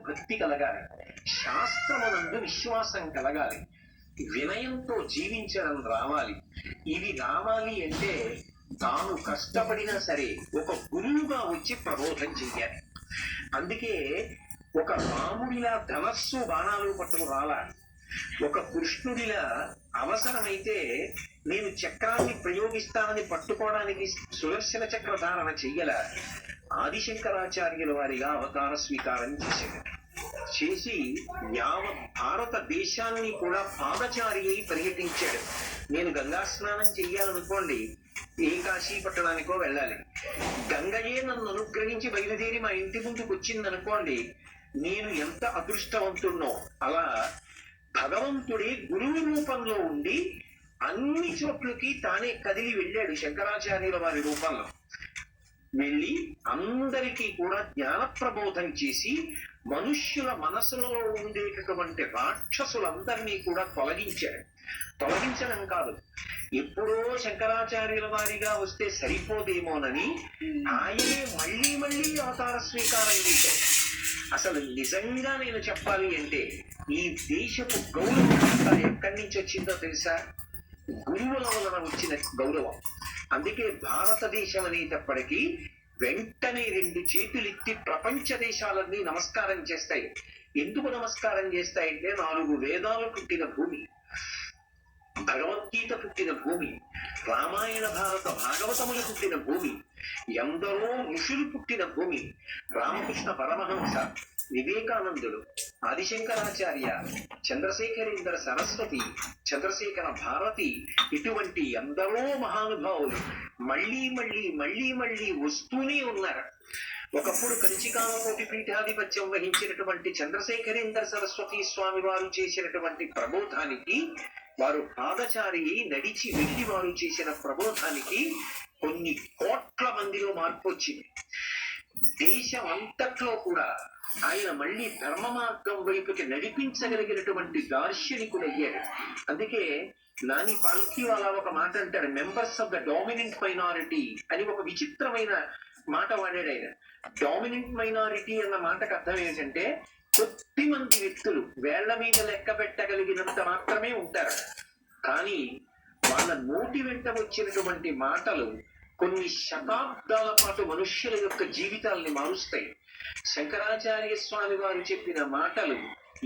భక్తి కలగాలి, శాస్త్రమునందు విశ్వాసం కలగాలి, వినయంతో జీవించడం రావాలి. ఇవి రావాలి అంటే తాను కష్టపడినా సరే ఒక గురువుగా వచ్చి ప్రబోధం చెయ్యాలి. అందుకే ఒక రాముడిలా ధనస్సు బాణాలు పట్టుకు రావాలి, ఒక కృష్ణుడిలా అవసరమైతే నేను చక్రాన్ని ప్రయోగిస్తానని పట్టుకోవడానికి సుదర్శన చక్రధారణ చెయ్యల. ఆదిశంకరాచార్యుల వారిగా అవతార స్వీకారం చేసి యావత్ భారతదేశాన్ని కూడా పాదచారి అయి పర్యటించాడు. నేను గంగా స్నానం చెయ్యాలనుకోండి, ఏ కాశీ పట్టడానికో వెళ్ళాలి, గంగయే నన్ను అనుగ్రహించి బయలుదేరి మా ఇంటి ముందుకు వచ్చిందనుకోండి, నేను ఎంత అదృష్టవంతున్నో. అలా భగవంతుడే గురువు రూపంలో ఉండి అన్ని చోట్లకి తానే కదిలి వెళ్ళాడు. శంకరాచార్యుల వారి రూపంలో వెళ్ళి అందరికీ కూడా జ్ఞాన ప్రబోధం చేసి మనుష్యుల మనసులో ఉండేటటువంటి రాక్షసులందరినీ కూడా తొలగించాడు. తొలగించడం కాదు, ఎప్పుడో శంకరాచార్యుల వారిగా వస్తే సరిపోదేమోనని ఆయనే మళ్ళీ మళ్ళీ అవతార స్వీకారం చేశాడు. అసలు నిజంగా నేను చెప్పాలి అంటే ఈ దేశపు గౌరవం ఎక్కడి నుంచి వచ్చిందో తెలుసా? గురువుల వలన వచ్చిన గౌరవం. అందుకే భారతదేశం అనేటప్పటికీ వెంటనే 2 చేతులెత్తి ప్రపంచ దేశాలన్నీ నమస్కారం చేస్తాయి. ఎందుకు నమస్కారం చేస్తాయంటే 4 వేదాలు పుట్టిన భూమి, భగవద్గీత పుట్టిన భూమి, రామాయణ భారత భాగవతములు పుట్టిన భూమి, ఎందరో ఋషులు పుట్టిన భూమి. రామకృష్ణ పరమహంస, వివేకానందుడు, ఆదిశంకరాచార్య, చంద్రశేఖరేంద్ర సరస్వతి, చంద్రశేఖర భారతి, ఇటువంటి ఎందరో మహానుభావులు మళ్ళీ మళ్ళీ మళ్ళీ మళ్ళీ వస్తూనే ఉన్నారు. ఒకప్పుడు కంచికామకోటి పీఠాధిపత్యం వహించినటువంటి చంద్రశేఖరేంద్ర సరస్వతి స్వామి వారు చేసినటువంటి ప్రబోధానికి, వారు పాదచారి నడిచి వెళ్ళి వారు చేసిన ప్రబోధానికి కొన్ని కోట్ల మందిలో మార్పు వచ్చింది. దేశం అంతట్లో కూడా ఆయన మళ్ళీ ధర్మ మార్గం వైపుకి నడిపించగలిగినటువంటి దార్శనికుడు అయ్యాడు. అందుకే నాని పాల్కీవాలా ఒక మాట అంటాడు, members of the dominant minority అని ఒక విచిత్రమైన మాట వాడాడు ఆయన. డామినెంట్ మైనారిటీ అన్న మాటకు అర్థం ఏంటంటే కొద్ది మంది వ్యక్తులు వేళ్ల మీద లెక్క పెట్టగలిగినంత మాత్రమే ఉంటారు, కానీ వాళ్ళ నోటి వెంట వచ్చినటువంటి మాటలు కొన్ని శతాబ్దాల పాటు మనుష్యుల యొక్క జీవితాల్ని మారుస్తాయి. శంకరాచార్య స్వామి వారు చెప్పిన మాటలు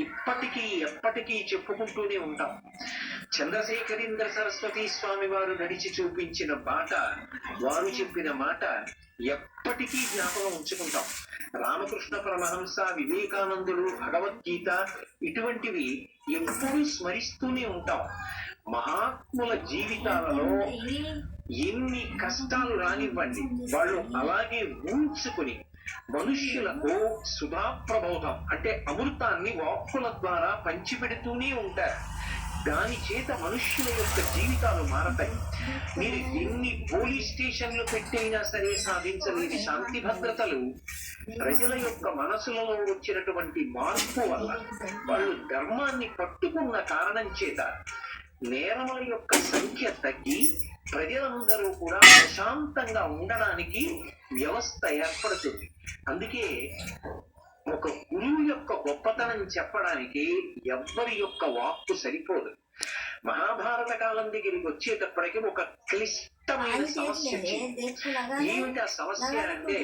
ఇప్పటికీ ఎప్పటికీ చెప్పుకుంటూనే ఉంటాం. చంద్రశేఖరేంద్ర సరస్వతి స్వామి వారు నడిచి చూపించిన బాట, వారు చెప్పిన మాట ఎప్పటికీ జ్ఞాపకం ఉంచుకుంటాం. రామకృష్ణ పరమహంస, వివేకానందుడు, భగవద్గీత ఇటువంటివి ఎప్పుడూ స్మరిస్తూనే ఉంటాం. మహాత్ముల జీవితాలలో ఎన్ని కష్టాలు రానివ్వండి, వాళ్ళు అలాగే ఊహించుకుని మనుష్యులకు సుధాప్రబోధం అంటే అమృతాన్ని వాక్కుల ద్వారా పంచిపెడుతూనే ఉంటారు. దాని చేత మనుష్యుల యొక్క జీవితాలు మారతాయి. మీరు ఎన్ని పోలీస్ స్టేషన్లు పెట్టైనా సరే సాధించలేని శాంతి భద్రతలు ప్రజల యొక్క మనసులలో వచ్చినటువంటి మార్పు వల్ల, వాళ్ళు ధర్మాన్ని పట్టుకున్న కారణం చేత నేరముల యొక్క సంఖ్య తగ్గి ప్రజలందరూ కూడా ప్రశాంతంగా ఉండడానికి వ్యవస్థ ఏర్పడుతుంది. అందుకే ఒక గురువు యొక్క గొప్పతనం చెప్పడానికి ఎవ్వరి యొక్క వాక్కు సరిపోదు. మహాభారత కాలం దగ్గరికి వచ్చేటప్పటికి ఒక క్లిష్టమైన సమస్య వచ్చింది. ఏమిటి ఆ సమస్య అంటే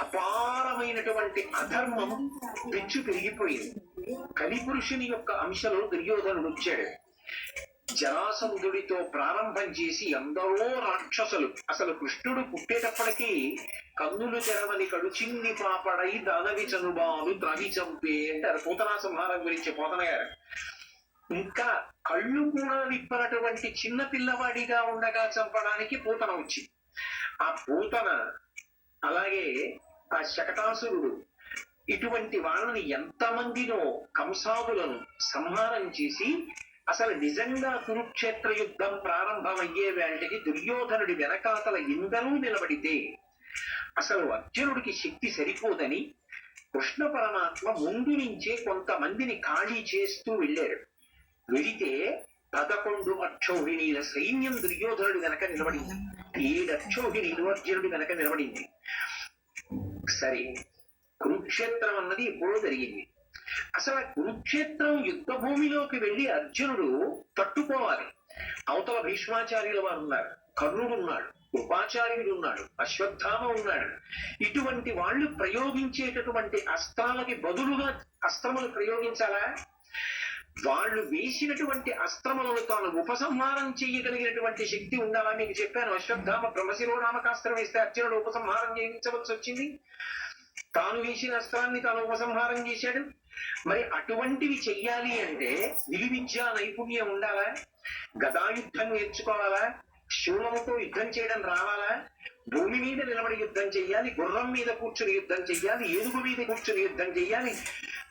అపారమైనటువంటి అధర్మం పెంచు పెరిగిపోయింది. కలిపురుషుని యొక్క అంశలో దుర్యోధనుడు వచ్చాడు. జరాసంధుడితో ప్రారంభం చేసి ఎందరో రాక్షసులు, అసలు కృష్ణుడు పుట్టేటప్పటికీ కన్నులు తెరవని కడుచిన్ని పాపడై దానవి చనుబాలు త్రవి చంపే అంటారు పూతనా సంహారం గురించి పోతన గారు. ఇంకా కళ్ళు కూడా విప్పనటువంటి చిన్న పిల్లవాడిగా ఉండగా చంపడానికి పూతన వచ్చింది. ఆ పూతన, అలాగే ఆ శకటాసురుడు, ఇటువంటి వాళ్ళని ఎంతమందినో కంసాదులను సంహారం చేసి అసలు నిజంగా కురుక్షేత్ర యుద్ధం ప్రారంభమయ్యే వేళకి దుర్యోధనుడి వెనకాతల ఇందరూ నిలబడితే అసలు అర్జునుడికి శక్తి సరిపోదని కృష్ణ పరమాత్మ ముందు నుంచే కొంతమందిని ఖాళీ చేస్తూ వెళ్ళారు. వెళితే 11 అక్షౌహిణీల సైన్యం దుర్యోధనుడి వెనక నిలబడింది. 7 అక్షౌహిణీలు అర్జునుడి వెనక నిలబడింది. సరే, కురుక్షేత్రం అన్నది ఎప్పుడో జరిగింది. అసలు ఆ కురుక్షేత్రం యుద్ధ భూమిలోకి వెళ్లి అర్జునుడు తట్టుకోవాలి. అవతల భీష్మాచార్యుల వారు ఉన్నారు, కర్ణుడు ఉన్నాడు, కృపాచార్యుడు ఉన్నాడు, అశ్వత్థామ ఉన్నాడు. ఇటువంటి వాళ్ళు ప్రయోగించేటటువంటి అస్త్రాలకి బదులుగా అస్త్రములు ప్రయోగించాలా? వాళ్ళు వేసినటువంటి అస్త్రములను తాను ఉపసంహారం చేయగలిగినటువంటి శక్తి ఉండాలా? మీకు చెప్పాను, అశ్వత్థామ బ్రహ్మశిరోనామకాస్త్రం వేస్తే అర్జునుడు ఉపసంహారం చేయించవలసి వచ్చింది. తాను వేసిన అస్త్రాన్ని తాను ఉపసంహారం చేశాడు. మరి అటువంటివి చెయ్యాలి అంటే విలువిద్యా నైపుణ్యం ఉండాలా? గదాయుద్ధం నేర్చుకోవాలా? శూలముతో యుద్ధం చేయడం రావాలా? భూమి మీద నిలబడి యుద్ధం చెయ్యాలి, గుర్రం మీద కూర్చుని యుద్ధం చెయ్యాలి, ఏనుగు మీద కూర్చుని యుద్ధం చెయ్యాలి,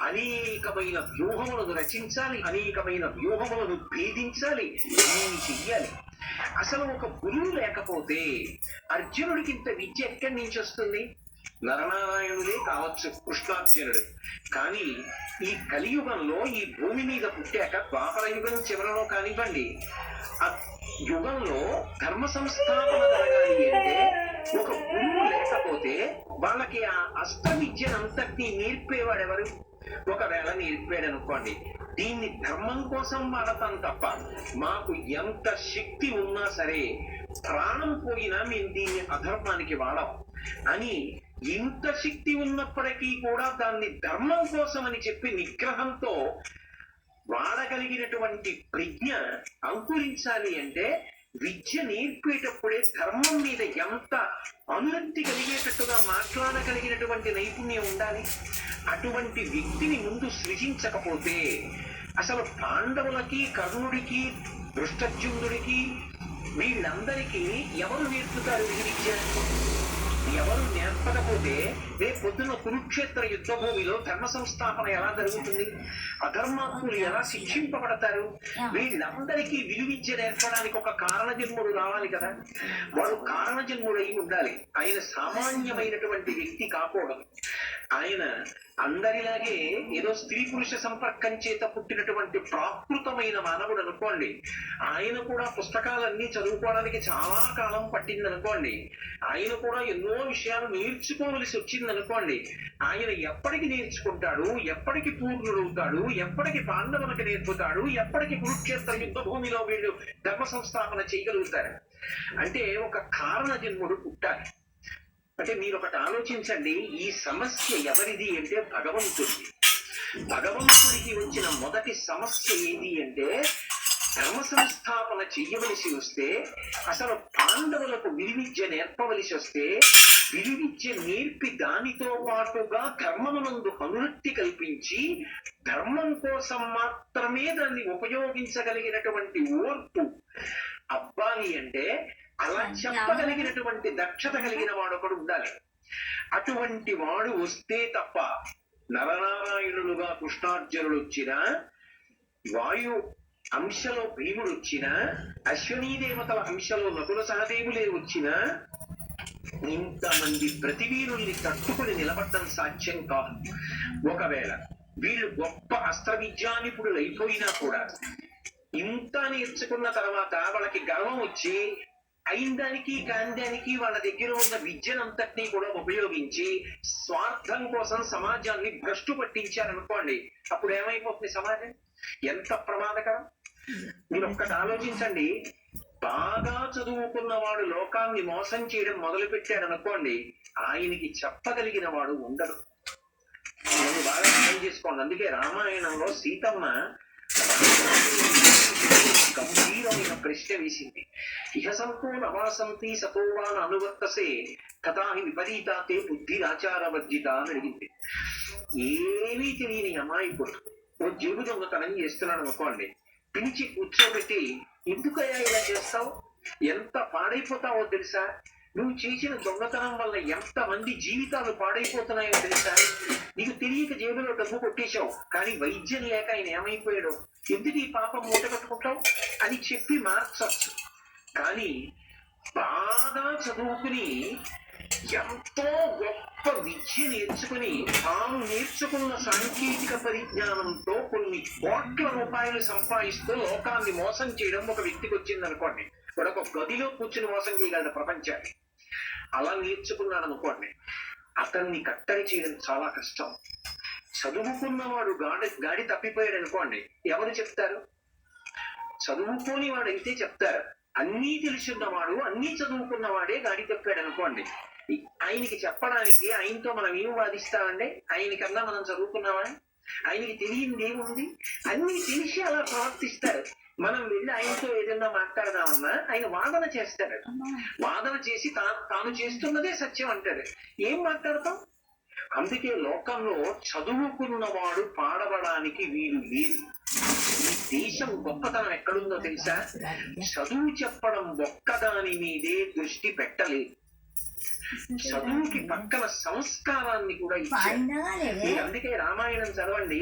అనేకమైన వ్యూహములను రచించాలి, అనేకమైన వ్యూహములను భేదించాలి, ఇన్ని చెయ్యాలి. అసలు ఒక గురువు లేకపోతే అర్జునుడికి ఇంత విద్య ఎక్కడి నుంచి వస్తుంది? నరనారాయణుడే కావచ్చు కృష్ణార్జునుడు. కానీ ఈ కలియుగంలో ఈ భూమి మీద పుట్టాక ద్వాపర యుగం చివరలో కానివ్వండి, ఆ యుగంలో ధర్మ సంస్థాపన జరగాలి అంటే ఒక గురువు లేకపోతే వాళ్ళకి ఆ అస్త్ర విద్యనంతటినీ నేర్పేవాడెవరు? ఒకవేళ నేర్పాడు అనుకోండి, దీన్ని ధర్మం కోసం వాడతాం తప్ప మాకు ఎంత శక్తి ఉన్నా సరే ప్రాణం పోయినా మేము దీన్ని అధర్మానికి వాడం అని, ఇంత శక్తి ఉన్నప్పటికీ కూడా దాన్ని ధర్మం కోసం అని చెప్పి నిగ్రహంతో వాడగలిగినటువంటి ప్రజ్ఞ అంకురించాలి అంటే విద్య నేర్పేటప్పుడే ధర్మం మీద ఎంత అనురక్తి కలిగేటట్టుగా మాట్లాడగలిగినటువంటి నైపుణ్యం ఉండాలి. అటువంటి వ్యక్తిని ముందు సృజించకపోతే అసలు పాండవులకి, కర్ణుడికి, దృష్టజ్యుమ్నుడికి, వీళ్ళందరికీ ఎవరు నేర్పుతారు విద్య? ఎవరు నేర్పకపోతే రేపు పొద్దున కురుక్షేత్ర యుద్ధ భూమిలో ధర్మ సంస్థాపన ఎలా జరుగుతుంది? అధర్మాత్ములు ఎలా శిక్షింపబడతారు? వీళ్ళందరికీ విలువిద్య నేర్పడానికి ఒక కారణజన్ముడు రావాలి కదా. వాడు కారణజన్ముడై ఉండాలి. ఆయన సామాన్యమైనటువంటి వ్యక్తి కాకూడదు. ఆయన అందరిలాగే ఏదో స్త్రీ పురుష సంపర్కం చేత పుట్టినటువంటి ప్రాకృతమైన మానవుడు అనుకోండి. ఆయన కూడా పుస్తకాలన్నీ చదువుకోవడానికి చాలా కాలం పట్టింది అనుకోండి. ఆయన కూడా ఎన్నో విషయాలు నేర్చుకోవలసి వచ్చింది అనుకోండి. ఆయన ఎప్పటికి నేర్చుకుంటాడు? ఎప్పటికి పూర్ణుడవుతాడు? ఎప్పటికి పాండవులకు నేర్పుతాడు? ఎప్పటికి కురుక్షేత్ర యుద్ధ భూమిలో వీళ్ళు ధర్మ సంస్థాపన చేయగలుగుతారు? అంటే ఒక కారణ జన్ముడు పుట్టాలి. అంటే మీరు ఒకటి ఆలోచించండి, ఈ సమస్య ఎవరిది అంటే భగవంతుడిది. భగవంతుడికి వచ్చిన మొదటి సమస్య ఏది అంటే ధర్మ సంస్థాపన చెయ్యవలసి వస్తే, అసలు పాండవులకు విలువిద్య నేర్పవలసి వస్తే, విలువిద్య నేర్పి దానితో పాటుగా ధర్మమునందు అనురక్తి కల్పించి ధర్మం కోసం మాత్రమే దాన్ని ఉపయోగించగలిగినటువంటి ఓర్పు అవ్వాలి అంటే అలా చెప్పగలిగినటువంటి దక్షత కలిగిన వాడు ఒకడు ఉండాలి. అటువంటి వాడు వస్తే తప్ప నరనారాయణులుగా కృష్ణార్జునుడు వచ్చినా, వాయు అంశలో భీముడు వచ్చినా, అశ్వనీ దేవతల అంశలో నకుల సహదేవులే వచ్చినా ఇంతమంది ప్రతివీరుల్ని తట్టుకుని నిలబడడం సాధ్యం కాదు. ఒకవేళ వీళ్ళు గొప్ప అస్త్ర విద్యానిపుడులు అయిపోయినా కూడా ఇంత నేర్చుకున్న తర్వాత వాళ్ళకి గర్వం వచ్చి అయిందానికి కాందానికి వాళ్ళ దగ్గర ఉన్న విద్యనంతటినీ కూడా ఉపయోగించి స్వార్థం కోసం సమాజాన్ని భ్రష్టు పట్టించారనుకోండి, అప్పుడు ఏమైపోతుంది సమాజం? ఎంత ప్రమాదకరం! మీరు ఒక్కటి ఆలోచించండి. బాగా చదువుకున్న వాడు లోకాన్ని మోసం చేయడం మొదలు పెట్టాడు అనుకోండి, ఆయనకి చెప్పగలిగిన వాడు ఉండడు. నేను బాగా అర్థం చేసుకోండి. అందుకే రామాయణంలో సీతమ్మ గంభీరమైన ప్రశ్న వేసింది. ఇహ సంతో నవాసంతి సతోవాన అనువర్తసే తథాహి విపరీతాతే బుద్ధిరాచారవర్జిత అని అడిగింది. ఏమీ తెలియని అమాయకుడు ఓ జేబు దొంగతనం చేస్తున్నాడు అనుకోండి, పిలిచి కూర్చోబెట్టి ఎందుకయ్యా ఇలా చేస్తావు, ఎంత పాడైపోతావో తెలుసా, నువ్వు చేసిన దొంగతనం వల్ల ఎంత మంది జీవితాలు పాడైపోతున్నాయో తెలుసా, నీకు తెలియక జేబులో డబ్బు కొట్టేశావు, కానీ వైద్యం లేక ఆయన ఏమైపోయాడు, ఎందుకు ఈ పాపం మూట కట్టుకుంటావు అని చెప్పి మార్చచ్చు. కానీ బాగా చదువుకుని ఎంతో గొప్ప విద్య నేర్చుకుని తాను నేర్చుకున్న సాంకేతిక పరిజ్ఞానంతో కొన్ని కోట్ల రూపాయలు సంపాదిస్తూ లోకాన్ని మోసం చేయడం ఒక వ్యక్తికి వచ్చింది అనుకోండి, వాడు ఒక గదిలో కూర్చుని మోసం చేయగలడు ప్రపంచాన్ని. అలా నేర్చుకున్నాడు అనుకోండి. అతన్ని కట్టడి చేయడం చాలా కష్టం. చదువుకున్నవాడు గాడి తప్పిపోయాడు అనుకోండి, ఎవరు చెప్తారు? చదువుకోని వాడు అయితే చెప్తారు. అన్నీ తెలుసున్నవాడు, అన్నీ చదువుకున్నవాడే గాడి తప్పాడు అనుకోండి, ఆయనకి చెప్పడానికి ఆయనతో మనం ఏం వాదిస్తామండి? ఆయనకన్నా మనం చదువుకున్నామా? ఆయనకి తెలియంది ఏముంది? అన్నీ తెలిసి అలా ప్రవర్తిస్తారు. మనం వెళ్ళి ఆయనతో ఏదైనా మాట్లాడదామన్నా ఆయన వాదన చేస్తాడు. వాదన చేసి తాను చేస్తున్నదే సత్యం అంటాడు. ఏం మాట్లాడతాం? అందుకే లోకంలో చదువుకున్నవాడు పాడవడానికి వీలు లేదు. ఈ దేశం గొప్పతనం ఎక్కడుందో తెలుసా? చదువు చెప్పడం ఒక్కదాని మీదే దృష్టి పెట్టలేదు, చదువుకి పక్కన సంస్కారాన్ని కూడా ఇచ్చారు. అందుకే రామాయణం చదవండి.